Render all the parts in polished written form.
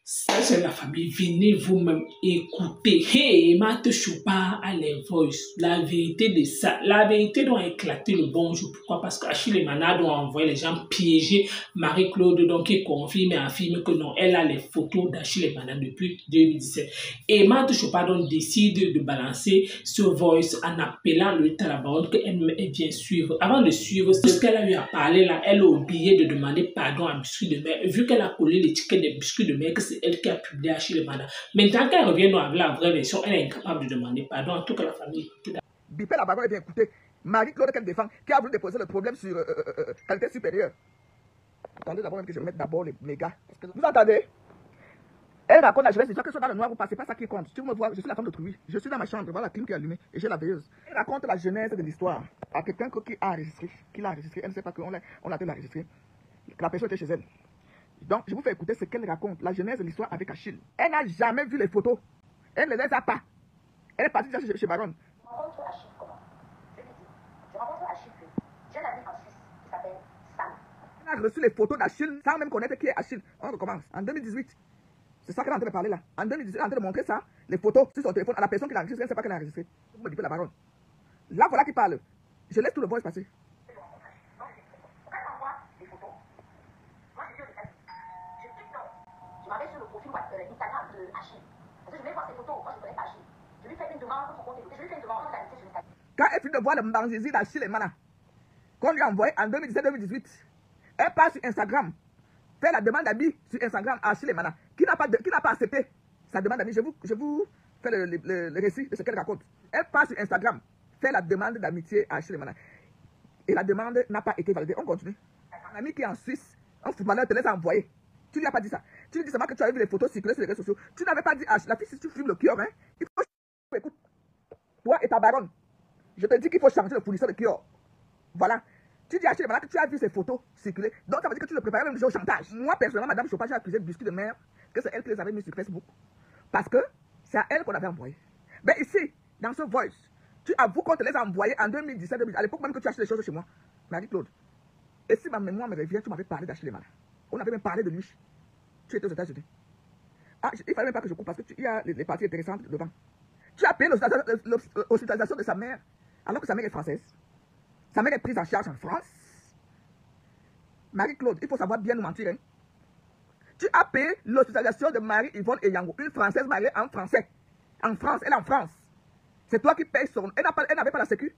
Ça, c'est la famille. Venez vous-même écouter. Hey, Marthe Choupa a les voices. La vérité de ça. La vérité doit éclater le bonjour. Pourquoi? Parce qu'Achille et Mana doit envoyer les gens piéger Marie-Claude, donc qui confirme et affirme que non, elle a les photos d'Achille et Mana depuis 2017. Et Marthe Choupa donc décide de balancer ce voice en appelant le Talabaron qu'elle vient suivre. Avant de suivre ce qu'elle a eu à parler là, elle a oublié de demander pardon à Biscuit de Mer. Vu qu'elle a collé l'étiquette des Biscuits de Mer, que c'est elle qui a publié Achille et Mana. Maintenant qu'elle revient avec la vraie version, elle est incapable de demander pardon en tout cas la famille. Bipé la baronne est bien écoutée. Marie-Claude qu'elle défend, qui a voulu déposer le problème sur qualité supérieure. Attendez d'abord même que je mette d'abord les mégas. Vous entendez? Elle raconte la jeunesse, que ce soit dans le noir ou pas, c'est pas ça qui compte. Tu me vois, je suis la femme d'autrui. Je suis dans ma chambre, voilà la clim qui est allumée et j'ai la veilleuse. Elle raconte la jeunesse de l'histoire à quelqu'un qui a enregistré, elle ne sait pas qu'on l'a enregistré, que la personne était chez elle. Donc, je vous fais écouter ce qu'elle raconte, la genèse de l'histoire avec Achille. Elle n'a jamais vu les photos. Elle ne les a pas. Elle est partie déjà chez Baron. Je rencontre Achille comment? Je te dis. Je rencontre Achille que j'ai un ami en Suisse qui s'appelle Sam. Elle a reçu les photos d'Achille sans même connaître qui est Achille. On recommence. En 2018. C'est ça qu'elle est en train de parler là. En 2018, elle est en train de montrer ça, les photos sur son téléphone à la personne qui l'a enregistré. Elle ne sait pas qu'elle l'a enregistré. Vous me dites la Baron. Là, voilà qui parle. Je laisse tout le voice passer. Je m'avais sur le profil Instagram de Achille. Parce que je voulais voir ses photos. Moi, je ne connais pas Achille. Je lui fais une demande pour son compte écouté. Je lui fais une demande pour invité sur Instagram. Quand elle finit de voir le mbanzizi d'Achille et Mana, qu'on lui a envoyé en 2017-2018, elle part sur Instagram, fait la demande d'amis sur Instagram à Achille et Mana, qui n'a pas accepté sa demande d'amis. Je vous fais le récit de ce qu'elle raconte. Elle part sur Instagram, fait la demande d'amitié à Achille et Mana. Et la demande n'a pas été validée. On continue. Un ami qui est en Suisse, un footballeur te laisse envoyer. Tu lui as pas dit ça. Tu lui dis seulement que tu as vu les photos circuler sur les réseaux sociaux. Tu n'avais pas dit à la fille, si tu filmes le cœur, hein, il faut... Écoute, toi et ta baronne, je te dis qu'il faut changer le fournisseur de cœur. Voilà. Tu dis à Achille que tu as vu ces photos circuler. Donc ça veut dire que tu le préparais même déjà au chantage. Moi, personnellement, Madame Chopin, j'ai accusé de Biscuit de Mer que c'est elle qui les avait mis sur Facebook. Parce que c'est à elle qu'on avait envoyé. Mais ici, dans ce voice, tu avoues qu'on te les a envoyés en 2017, à l'époque même que tu as acheté les choses chez moi. Marie-Claude. Et si ma mémoire me revient, tu m'avais parlé d'Achille Mana. On avait même parlé de lui. Tu étais aux États-Unis. Ah, il fallait même pas que je coupe parce qu'il y a les parties intéressantes devant. Tu as payé l'hospitalisation de sa mère alors que sa mère est française. Sa mère est prise en charge en France. Marie-Claude, il faut savoir bien nous mentir. Hein. Tu as payé l'hospitalisation de Marie-Yvonne et Yango, une Française mariée en français. En France, elle est en France. C'est toi qui payes son... Elle n'avait pas la sécu.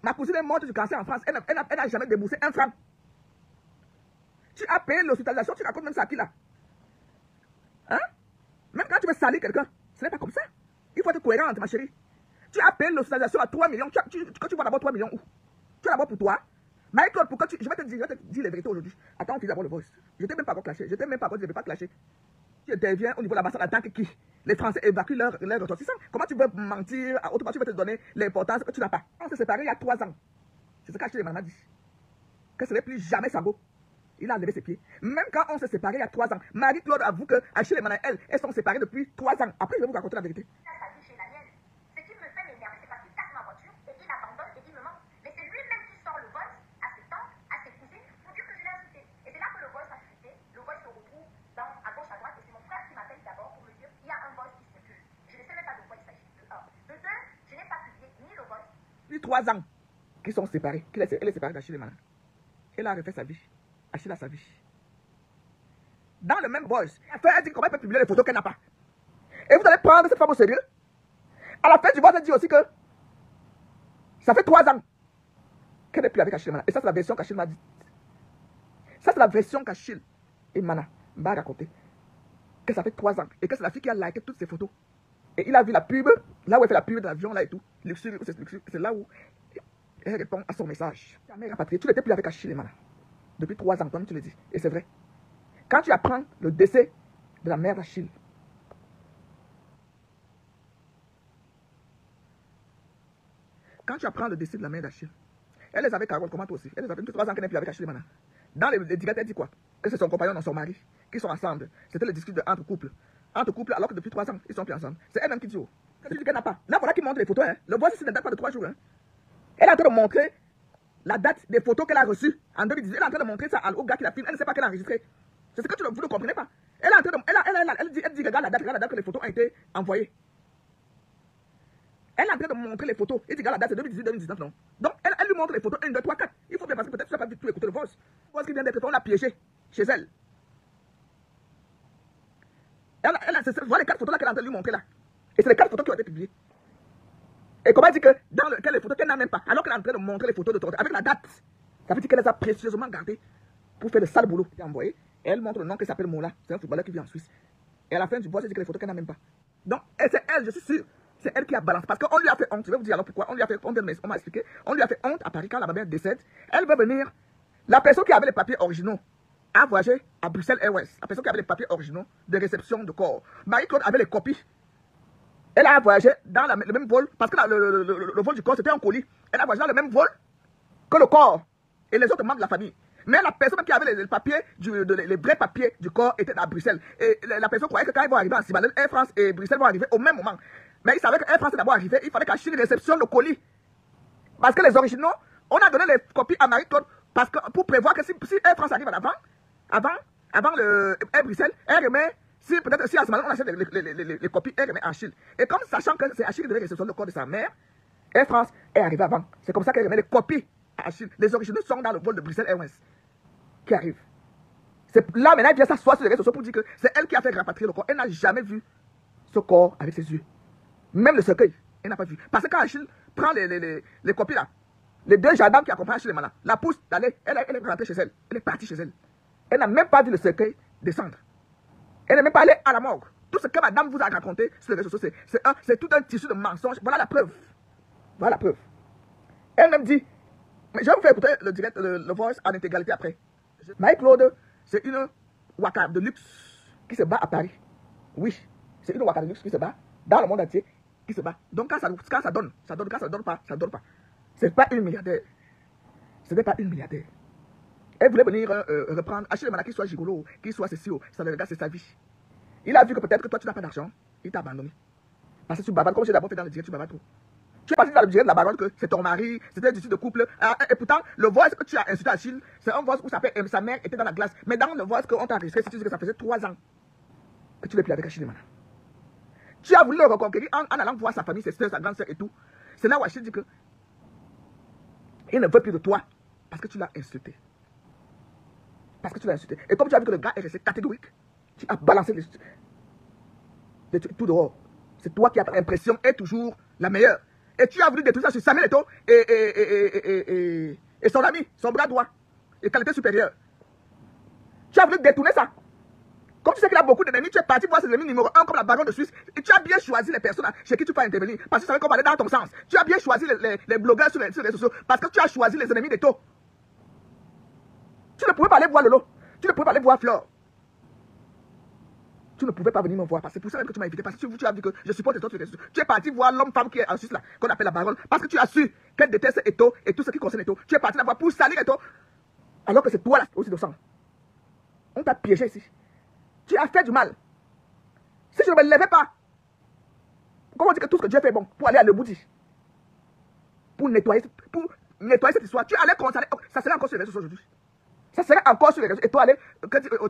Ma cousine est morte du cancer en France. Elle n'a jamais déboursé un franc. Tu as payé l'hospitalisation, tu racontes même ça à qui là? Hein? Même quand tu veux salir quelqu'un, ce n'est pas comme ça. Il faut être cohérente, ma chérie. Tu as payé l'hospitalisation à 3 millions. Quand tu vois d'abord 3 millions où? Tu as d'abord pour toi. Marie-Claude, pourquoi tu... Je vais te dire les vérités aujourd'hui. Attends, on finit d'abord le voice. Je t'ai même pas encore clashé. Je t'ai même pas encore dit, je ne vais pas clasher. Tu interviens au niveau de l'ambassade en tant que qui? Les Français évacuent leurs ressortissants. Comment tu veux mentir à autre part? Tu veux te donner l'importance que tu n'as pas. On s'est séparés il y a 3 ans. C'est ce qu'Achille m'a dit. Que ce n'est plus jamais Sango. Il a enlevé ses pieds. Même quand on s'est séparés il y a 3 ans, Marie-Claude avoue que Achille et Mana, elles sont séparées depuis 3 ans. Après, je vais vous raconter la vérité. Ce qui me fait m'énerver, c'est parce qu'il casse ma voiture et il abandonne et il me ment. Mais c'est lui-même qui sort le voice à ses tantes, à ses cousines, pour dire que je l'ai insulté. Et c'est là que le voice a chuté. Le voice se retrouve à gauche, à droite. Et c'est mon frère qui m'appelle d'abord pour me dire qu'il y a un voice qui circule. Je ne sais même pas de quoi il s'agit. De 1. De 2, je n'ai pas publié ni le voice. Depuis 3 ans qu'ils sont séparés, elle est séparée d'Achille et Mana. Elle a refait sa vie. Achille a sa vie. Dans le même voice, elle dit comment elle peut publier les photos qu'elle n'a pas. Et vous allez prendre cette femme au sérieux. À la fin du voice, elle dit aussi que ça fait 3 ans qu'elle n'est plus avec Achille et Mana. Et ça, c'est la version qu'Achille m'a dit. Ça, c'est la version qu'Achille et Mana m'a raconté. Que ça fait 3 ans. Et que c'est la fille qui a liké toutes ces photos. Et il a vu la pub, là où elle fait la pub de l'avion, là et tout. C'est là où elle répond à son message. Ta mère rapatriée, tu n'étais plus avec Achille et Mana. Depuis 3 ans, comme tu le dis. Et c'est vrai. Quand tu apprends le décès de la mère d'Achille, elle les avait Carole, comment toi aussi? Elle les avait depuis 3 ans qu'elle n'est plus avec Achille et Mana. Dans les directs, elle dit quoi? Que c'est son compagnon, non son mari, qui sont ensemble. C'était le discussion entre couples. Entre couples, alors que depuis 3 ans, ils sont plus ensemble. C'est elle-même qui dit, oh. Elle dit qu'elle n'a pas. Là, voilà qui montre les photos. Hein. Le voici, ça ne date pas de 3 jours. Hein. Elle est en train de montrer la date des photos qu'elle a reçues en 2018. Elle est en train de montrer ça au gars qui la filme. Elle ne sait pas qu'elle a enregistré. C'est ce que vous ne comprenez pas. Elle a dit, regarde la date que les photos ont été envoyées. Elle est en train de montrer les photos. Il dit, regarde la date, c'est 2018-2019, non? Donc, elle lui montre les photos 1, 2, 3, 4. Il faut bien parce que peut-être tu n'as pas du tout écouté le voice. Le voice qui vient d'être fait, on l'a piégé chez elle. Voilà les 4 photos là qu'elle est en train de lui montrer là. Et c'est les 4 photos qui ont été publiées. Et comment elle dit que dans les photos qu'elle n'a même pas, alors qu'elle est en train de montrer les photos de ton avec la date, ça veut dire qu'elle les a précieusement gardées pour faire le sale boulot qui est envoyé. Et elle montre le nom qui s'appelle Moula. C'est un footballeur qui vit en Suisse. Et à la fin du voice, elle dit que les photos qu'elle n'a même pas. Donc, c'est elle, je suis sûr. C'est elle qui a balancé. Parce qu'on lui a fait honte. Je vais vous dire alors pourquoi. On lui a fait honte, on m'a expliqué. On lui a fait honte à Paris quand la mère décède. Elle veut venir. La personne qui avait les papiers originaux a voyagé à Bruxelles Airways. La personne qui avait les papiers originaux de réception de corps. Marie-Claude avait les copies. Elle a voyagé dans le même vol. Parce que le vol du corps, c'était en colis. Elle a voyagé dans le même vol que le corps et les autres membres de la famille. Mais la personne qui avait les papiers, les vrais papiers du corps était à Bruxelles. Et la personne croyait que quand ils vont arriver en Sibalène, Air France et Bruxelles vont arriver au même moment. Mais il savait que Air France est d'abord arrivé, il fallait qu'Achille réceptionne le colis. Parce que les originaux, on a donné les copies à Marie-Claude pour prévoir que si Air France arrive avant le Air Bruxelles, elle remet, peut-être si à ce moment on achète les copies, elle remet à Achille. Et comme sachant que c'est Achille qui devait réceptionner le corps de sa mère, Air France est arrivé avant. C'est comme ça qu'elle remet les copies à Achille. Les originaux sont dans le vol de Bruxelles Airways qui arrive. Là maintenant, elle vient s'asseoir sur les réseaux sociaux pour dire que c'est elle qui a fait rapatrier le corps. Elle n'a jamais vu ce corps avec ses yeux. Même le cercueil, elle n'a pas vu. Parce que quand Achille prend les copies là, les 2 gendarmes qui accompagnent Achille Lemana, la pousse d'aller, elle est rentrée chez elle. Elle est partie chez elle. Elle n'a même pas vu le cercueil descendre. Elle n'est même pas allée à la morgue. Tout ce que madame vous a raconté sur les réseaux sociaux, c'est tout un tissu de mensonges. Voilà la preuve. Voilà la preuve. Elle-même dit, mais je vais vous faire écouter le direct, le voice en intégralité après. Marie-Claude, c'est une waka de luxe qui se bat à Paris. Oui, c'est une waka de luxe qui se bat dans le monde entier, qui se bat. Donc quand ça donne, ça donne. Quand ça donne pas, ça donne pas. C'est pas une milliardaire. Ce n'est pas une milliardaire. Elle voulait venir reprendre, Achille Lemana, qu'il soit gigolo, qu'il soit ceci, ça le regarde, c'est sa vie. Il a vu que peut-être que toi tu n'as pas d'argent, il t'a abandonné. Parce que tu bavardes, comme j'ai d'abord fait dans le direct, tu bavardes trop. Tu es parti dans le direct de la baronne que c'est ton mari, c'était un tissu de couple. Et pourtant, le voice que tu as insulté Achille, c'est un voice où sa mère était dans la glace. Mais dans le voice qu'on t'a enregistré, si tu dis que ça faisait 3 ans que tu n'es plus avec Achille Lemana. Tu as voulu le reconquérir en allant voir sa famille, ses soeurs, sa grande soeur et tout. C'est là où Achille dit que il ne veut plus de toi parce que tu l'as insulté. Parce que tu l'as insulté. Et comme tu as vu que le gars est resté catégorique, tu as balancé tout dehors. C'est toi qui as l'impression est toujours la meilleure. Et tu as voulu détruire ça sur Samuel Eto'o et son ami, son bras droit, et qualité supérieure. Tu as voulu détourner ça. Comme tu sais qu'il a beaucoup d'ennemis, tu es parti voir ses ennemis numéro 1 comme la baronne de Suisse. Et tu as bien choisi les personnes chez qui tu peux intervenir. Parce que tu savais qu'on va aller dans ton sens. Tu as bien choisi les blogueurs sur les réseaux sociaux. Parce que tu as choisi les ennemis d'Eto'o. Tu ne pouvais pas aller voir Lolo. Tu ne pouvais pas aller voir Flore. Tu ne pouvais pas venir me voir. Parce que c'est pour ça que tu m'as invité. Parce que tu as vu que je supporte Eto'o sur les réseaux sociaux. Tu es parti voir l'homme-femme qui est en Suisse là, qu'on appelle la baronne. Parce que tu as su qu'elle déteste Eto'o et tout ce qui concerne Eto'o. Tu es parti la voir pour salir Eto'o. Alors que c'est toi là aussi de sang. On t'a piégé ici. Tu as fait du mal. Si je ne me levais pas, comment dire que tout ce que Dieu fait bon pour aller à l'Eboudi, pour nettoyer cette histoire, tu allais commencer, ça serait encore sur les réseaux aujourd'hui. Ça serait encore sur les réseaux. Et toi,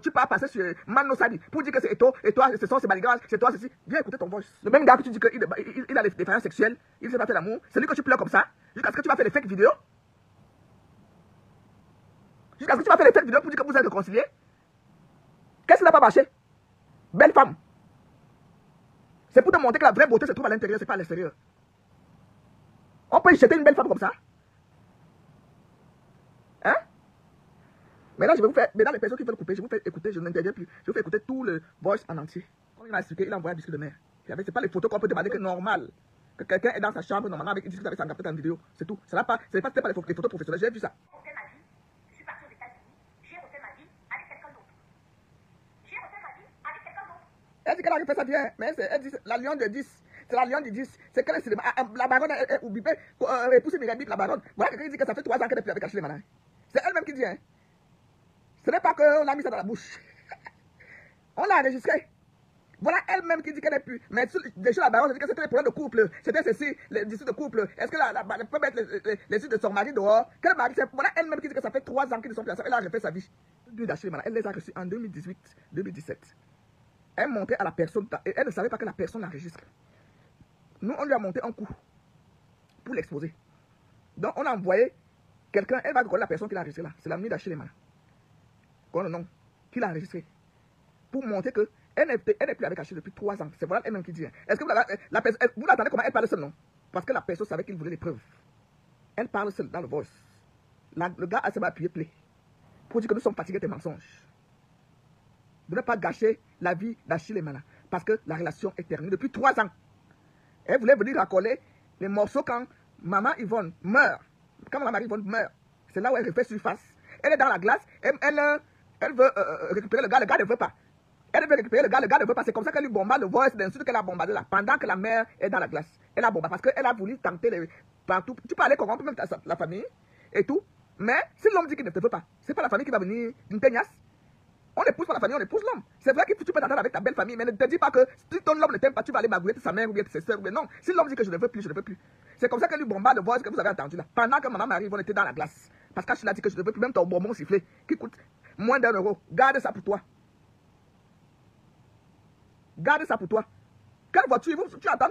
tu peux passer sur Mano Sadi pour dire que c'est Eto'o, et toi, ce sont ses baligages, c'est toi, ceci. Viens écouter ton voice. Le même gars que tu dis qu'il a des défaillances sexuelles, il ne sait pas faire l'amour, c'est lui que tu pleures comme ça, jusqu'à ce que tu vas faire les fake vidéos. Jusqu'à ce que tu vas faire les fake vidéos pour dire que vous êtes réconciliés. Qu'est-ce qui n'a pas marché? Belle femme. C'est pour te montrer que la vraie beauté se trouve à l'intérieur, c'est pas à l'extérieur. On peut y jeter une belle femme comme ça. Hein? Maintenant, je vais vous faire, maintenant les personnes qui veulent couper, je vous fais écouter, je n'interviens plus. Je vous fais écouter tout le voice en entier. Comme il m'a expliqué, il a envoyé un biscuit de mer. C'est pas les photos qu'on peut demander que normal. Que quelqu'un est dans sa chambre, normalement, il discute avec sa capteur en vidéo. C'est tout. Ce n'est pas les photos professionnelles. J'ai vu ça. Je suis partie aux États-Unis, j'ai refait ma vie avec quelqu'un d'autre. J'ai refait ma vie avec quelqu'un d'autre. Elle dit qu'elle a fait ça bien, mais elle dit la lion de 10. C'est la lion de 10. C'est qu'elle est la baronne est oubibée, épousée Mirabic, la baronne. Voilà quelqu'un qui dit que ça fait 3 ans qu'elle est plus avec Achille Lemana. C'est elle-même qui dit, hein. Ce n'est pas qu'on a mis ça dans la bouche. On l'a enregistré. Voilà elle-même qui dit qu'elle n'est plus. Mais déjà la baronne dit que c'était les problèmes de couple. C'était ceci, les histoires de couple. Est-ce qu'elle peut mettre les histoires de son mari dehors? Quel mari? Voilà elle-même qui dit que ça fait 3 ans qu'ils ne sont plus ensemble. Elle a refait sa vie. Elle les a reçus en 2018, 2017. Elle montait à la personne et elle ne savait pas que la personne l'enregistre. Nous, on lui a monté un coup pour l'exposer. Donc, on a envoyé quelqu'un, elle va reconnaître la personne qui l'a enregistré là. C'est l'ami d'Achille Mana. Qu'on le nom, qui l'a enregistré. Pour montrer que elle n'est plus avec Achille depuis 3 ans. C'est voilà elle-même qui dit. Est-ce que vous l'attendez comment elle parle seule, non? Parce que la personne savait qu'il voulait des preuves. Elle parle seule dans le voice. Le gars a appuyé play pour dire que nous sommes fatigués des mensonges. De ne pas gâcher la vie d'Achille Mana. Parce que la relation est terminée depuis 3 ans. Elle voulait venir raccoler les morceaux quand maman Yvonne meurt. Quand maman Yvonne meurt, c'est là où elle refait surface. Elle est dans la glace, elle veut récupérer le gars ne veut pas. Elle veut récupérer le gars ne veut pas. C'est comme ça qu'elle lui bombarde le voice d'insulte qu'elle a bombardé là. Pendant que la mère est dans la glace. Elle a bombardé parce qu'elle a voulu tenter partout. Tu peux aller corrompre même la famille et tout. Mais si l'homme dit qu'il ne te veut pas, c'est pas la famille qui va venir d'une peignasse. On n'épouse pas la famille, on épouse l'homme. C'est vrai que tu peux t'entendre avec ta belle famille, mais ne te dis pas que si ton homme ne t'aime pas, tu vas aller magouiller sa mère ou bien ses soeurs. Non, si l'homme dit que je ne veux plus, je ne veux plus. C'est comme ça qu'elle lui bombarde le voice que vous avez entendu là. Pendant que maman Marie, on était dans la glace. Parce qu'elle a dit que je ne veux plus, même ton bonbon sifflé, qui coûte moins d'1 €. Garde ça pour toi. Garde ça pour toi. Quelle voiture? Tu attends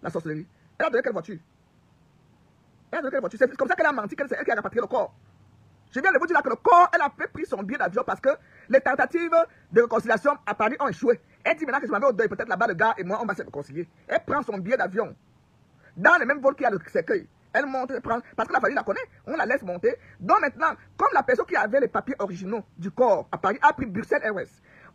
la sorcellerie. Elle a donné quelle voiture? Elle a donné quelle voiture? C'est comme ça qu'elle a menti, c'est elle qui a rapatrié le corps. Je viens de vous dire là que le corps, elle a fait pris son billet d'avion parce que les tentatives de réconciliation à Paris ont échoué. Elle dit maintenant que je m'en vais au deuil, peut-être là-bas le gars et moi on va se réconcilier. Elle prend son billet d'avion dans le même vol qu'il y a le cercueil. Elle monte, elle prend, parce que la famille la connaît, on la laisse monter. Donc maintenant, comme la personne qui avait les papiers originaux du corps à Paris a pris Bruxelles Airways,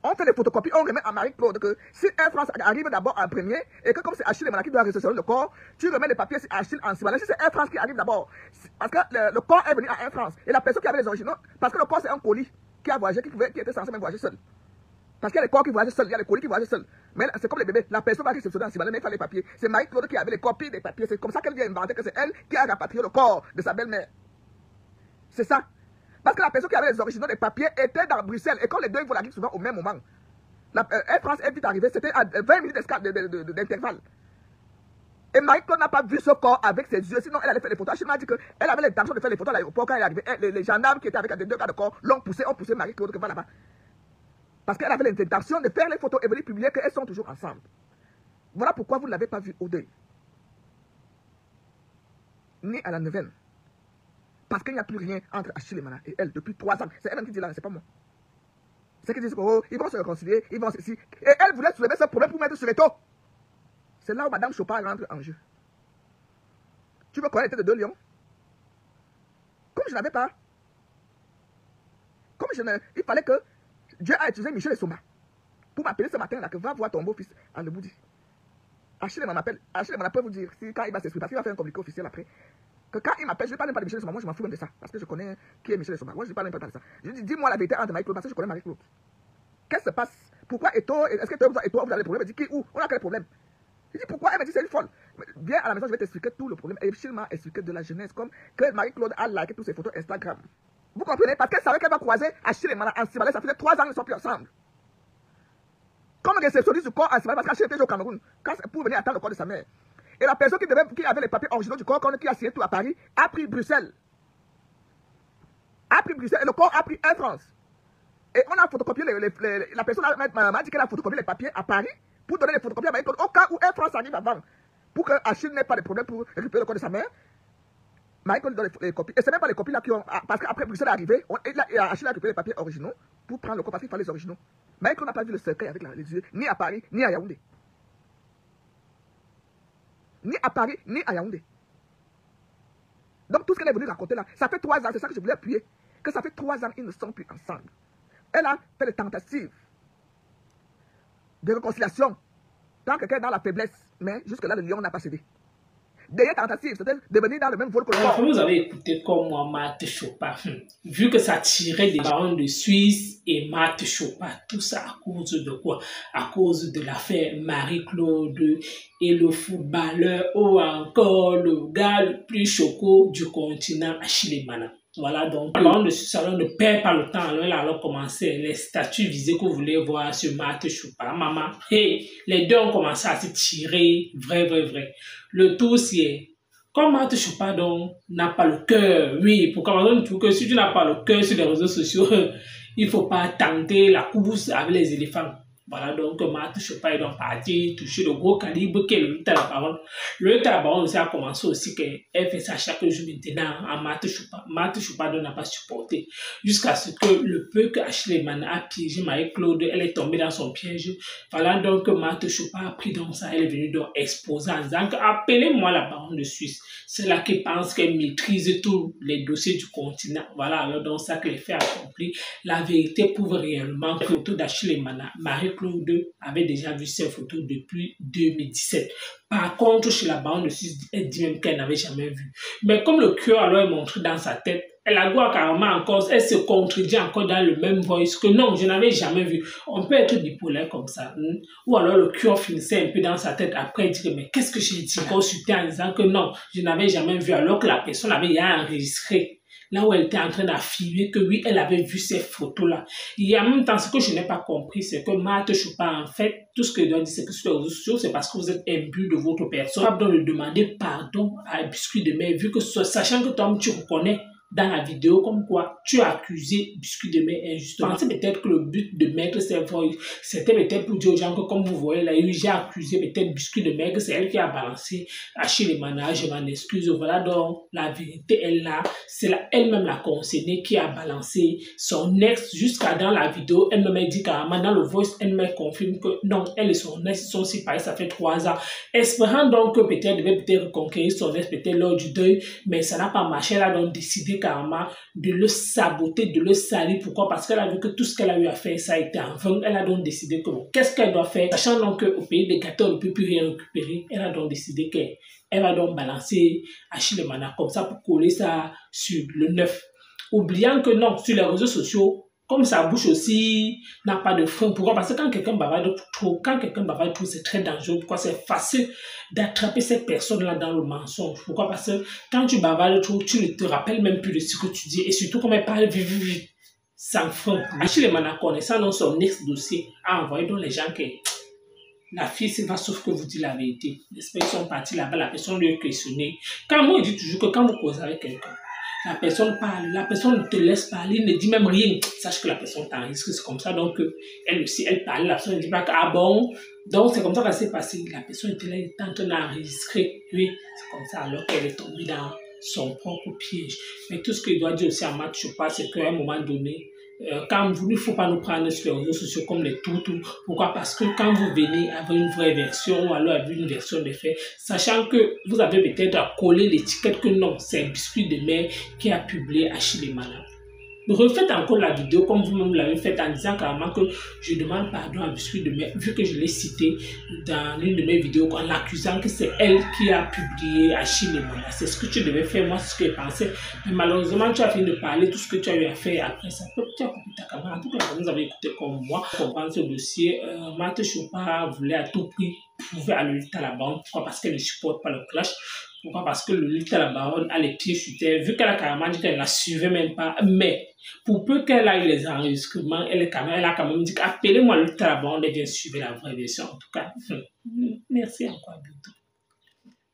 on fait des photocopies, on remet à Marie-Claude que si Air France arrive d'abord en premier, et que comme c'est Achille qui doit réceptionner le corps, tu remets les papiers sur Achille en Sibala. Si c'est Air France qui arrive d'abord, parce que le corps est venu à Air France, et la personne qui avait les originaux, parce que le corps c'est un colis qui a voyagé, qui était censé même voyager seul. Parce qu'il y a les corps qui voyagent seuls, il y a les colis qui voyagent seuls. Mais c'est comme les bébés, la personne va réceptionner en Sibala, mais il fallait les papiers. C'est Marie-Claude qui avait les copies des papiers, c'est comme ça qu'elle vient inventer que c'est elle qui a rapatrié le corps de sa belle-mère. C'est ça. Parce que la personne qui avait les originaux des papiers était dans Bruxelles, et quand les deux ils vont la dire souvent au même moment. Air France est vite arrivée, c'était à 20 minutes d'intervalle. Et Marie-Claude n'a pas vu ce corps avec ses yeux, sinon elle allait faire les photos. Elle m'a dit qu'elle avait l'intention de faire les photos à l'aéroport quand elle est arrivée. Les gendarmes qui étaient avec les 2 gars de corps ont poussé Marie-Claude que va là-bas. Parce qu'elle avait l'intention de faire les photos et venir publier qu'elles sont toujours ensemble. Voilà pourquoi vous ne l'avez pas vu au deuil. Ni à la neuvaine. Parce qu'il n'y a plus rien entre Achille Mana et elle depuis 3 ans. C'est elle qui dit là, c'est pas moi. C'est qu'ils disent qu'ils vont se réconcilier, ils vont ceci. Et elle voulait soulever ce problème pour mettre sur les taux. C'est là où Madame Chopin rentre en jeu. Tu veux connaître de 2 lions? Comme je n'avais pas. Il fallait que Dieu a utilisé Michel et Soma pour m'appeler ce matin là que va voir ton beau-fils en le Boudi. Achille m'appelle. Achille peut vous dire quand il va s'exprimer parce qu'il va faire un communiqué officiel après. Que quand il m'appelle, je ne parle même pas de Michel et Soma. Moi je m'en fous même de ça. Parce que je connais qui est Michel et Soma. Moi je ne parle même pas de ça. Je dis dis-moi la vérité entre Marie-Claude parce que je connais Marie-Claude. Qu'est-ce qui se passe? Pourquoi Eto? Est-ce que toi vous avez des problèmes? Elle dit qui? Où? On a quel problème? Je dis pourquoi? Elle me dit c'est une folle. Viens à la maison, je vais t'expliquer tout le problème. Et Michel m'a expliqué de la jeunesse comme que Marie-Claude a liké toutes ses photos Instagram. Vous comprenez? Parce qu'elle savait qu'elle va croiser Achille et Mana en Sibala. Ça faisait 3 ans qu'ils ne sont plus ensemble. Comme réceptionniste du corps en Sibala, parce qu'Achille était au Cameroun pour venir attendre le corps de sa mère. Et la personne qui avait les papiers originaux du corps, qui a signé tout à Paris, a pris Bruxelles. Et le corps a pris Air France. Et on a photocopié la personne m'a dit qu'elle a photocopié les papiers à Paris pour donner les photocopies à Marie-Claude au cas où Air France arrive avant. Pour que Achille n'ait pas de problème pour récupérer le corps de sa mère. Marie-Claude donne les copies. Et ce n'est même pas les copies là qui ont. Parce qu'après Bruxelles est arrivé, Achille a récupéré les papiers originaux pour prendre le corps parce qu'il fallait les originaux. Marie-Claude n'a pas vu le cercueil avec les yeux, ni à Paris, ni à Yaoundé. Ni à Paris, ni à Yaoundé. Donc tout ce qu'elle est venue raconter là, ça fait 3 ans, c'est ça que je voulais appuyer. Que ça fait 3 ans, ils ne sont plus ensemble. Elle a fait des tentatives de réconciliation. Tant que quelqu'un est dans la faiblesse, mais jusque-là, le lion n'a pas cédé. Dernière tentative, c'était de venir dans le même vol que le corps. Vous avez écouté comme moi, Marthe Chopin. Vu que ça tirait des barons de Suisse et Marthe Chopin, tout ça à cause de quoi? À cause de l'affaire Marie-Claude et le footballeur ou encore le gars le plus choco du continent, Achille Mana. Voilà, donc le baron de Suisse alors ne perd pas le temps. Alors, il a alors commencé les statuts visés que vous voulez voir sur Marthe Chopin. Maman, hey, les deux ont commencé à se tirer, vrai. Le tout, c'est, comme Marthe Chopin n'a pas le cœur, oui, pourquoi on dit que si tu n'as pas le cœur sur les réseaux sociaux, il ne faut pas tenter la course avec les éléphants. Voilà, donc Marthe Chopin est donc partie toucher le gros calibre qui est le lutte à la baronne. Le lutte à la baronne aussi a commencé aussi qu'elle fait ça chaque jour maintenant à Marthe Chopin. Marthe Chopin n'a pas supporté. Jusqu'à ce que le peu que Ashley Man a piégé Marie-Claude, elle est tombée dans son piège. Voilà donc Marthe Chopin a pris donc ça, elle est venue donc exposer en disant que appelez-moi la baronne de Suisse. C'est là qui pense qu'elle maîtrise tous les dossiers du continent. Voilà, alors donc ça que les faits accomplis. La vérité prouve réellement que les photos d'Ashley Man, Marie-Claude avait déjà vu ces photos depuis 2017. Par contre, chez la baronne de Suisse, elle dit même qu'elle n'avait jamais vu. Mais comme le cœur alors est montré dans sa tête, elle a quoi carrément encore, elle se contredit encore dans le même voice que non, je n'avais jamais vu. On peut être bipolaire comme ça. Ou alors le cœur finissait un peu dans sa tête. Après, elle dit mais qu'est-ce que j'ai dit? Consulter en disant que non, je n'avais jamais vu, alors que la personne avait déjà enregistré. Là où elle était en train d'affirmer que oui, elle avait vu ces photos-là. Et en même temps, ce que je n'ai pas compris, c'est que Marthe Chopin, en fait, tout ce qu'elle doit dire, c'est que sur les réseaux sociaux, c'est parce que vous êtes imbu de votre personne. Vous doit demander pardon à Biscuit de Mer, vu que sachant que toi, tu reconnais dans la vidéo comme quoi tu as accusé Biscuit de Mer injustement. Je pensais peut-être que le but de mettre ces voix, c'était peut-être pour dire aux gens que comme vous voyez là, j'ai accusé peut-être Biscuit de Mer, que c'est elle qui a balancé Achille Mana, je m'en excuse. Voilà donc la vérité est là. C'est elle-même la concernée qui a balancé son ex jusqu'à dans la vidéo. Elle me dit carrément dans le voice, elle me confirme que non, elle et son ex sont séparés, ça fait 3 ans. Espérant donc que peut-être elle devait peut-être reconquérir son ex peut-être lors du deuil, mais ça n'a pas marché. Elle a donc décidé carrément de le saboter, de le salir. Pourquoi? Parce qu'elle a vu que tout ce qu'elle a eu à faire, ça a été en vain. Elle a donc décidé que bon, qu'est-ce qu'elle doit faire? Sachant donc qu'au pays des gâteaux, on ne peut plus rien récupérer, elle a donc décidé qu'elle va donc balancer Achille Mana comme ça pour coller ça sur le 9. Oubliant que non, sur les réseaux sociaux, comme sa bouche aussi n'a pas de fond. Pourquoi? Parce que quand quelqu'un bavarde trop, c'est très dangereux. Pourquoi? C'est facile d'attraper cette personne-là dans le mensonge. Pourquoi? Parce que quand tu bavardes trop, tu ne te rappelles même plus de ce que tu dis. Et surtout, comme elle parle vite, sans fond. Achille Mana, connaissant dans son ex-dossier, a envoyé donc les gens que la fille, c'est pas sauf que vous dites la vérité. Les experts sont partis là-bas, la personne lui a questionné. Quand moi, je dis toujours que quand vous causez avec quelqu'un, la personne parle, la personne ne te laisse parler, ne dit même rien. Sache que la personne t'enregistre, c'est comme ça. Donc, elle aussi, elle parle, la personne ne dit pas que, ah bon. Donc, c'est comme ça que ça s'est passé. La personne était là, elle était en train d'enregistrer. Oui, c'est comme ça, alors qu'elle est tombée dans son propre piège. Mais tout ce qu'il doit dire aussi à Marthe Chopin, c'est qu'à un moment donné, quand vous, il ne faut pas nous prendre sur les réseaux sociaux comme les toutous. Pourquoi? Parce que quand vous venez avec une vraie version ou alors avec une version des faits, sachant que vous avez peut-être collé l'étiquette que non, c'est Biscuit de Mer qui a publié Achille Mana. Refaites encore la vidéo comme vous-même l'avez fait en disant carrément que je demande pardon à Biscuit de Mer, vu que je l'ai cité dans l'une de mes vidéos en l'accusant que c'est elle qui a publié Achille Mana. C'est ce que tu devais faire, moi c'est ce que je pensais. Mais malheureusement, tu as fini de parler tout ce que tu as eu à faire après ça. Tu as coupé ta caméra. En tout cas, vous avez écouté comme moi. Pour comprendre ce dossier, Marthe Chopin voulait à tout prix prouver à le lutte à la baronne. Pourquoi? Parce qu'elle ne supporte pas le clash. Pourquoi? Parce que le lutte à la baronne a les pieds sur terre. Vu qu'elle a carrément dit qu'elle ne la suivait même pas. Mais pour peu qu'elle ait eu les enregistrements, elle a quand même dit appelez-moi le lutte à la baronne et bien suivre la vraie version. En tout cas, merci encore à bientôt.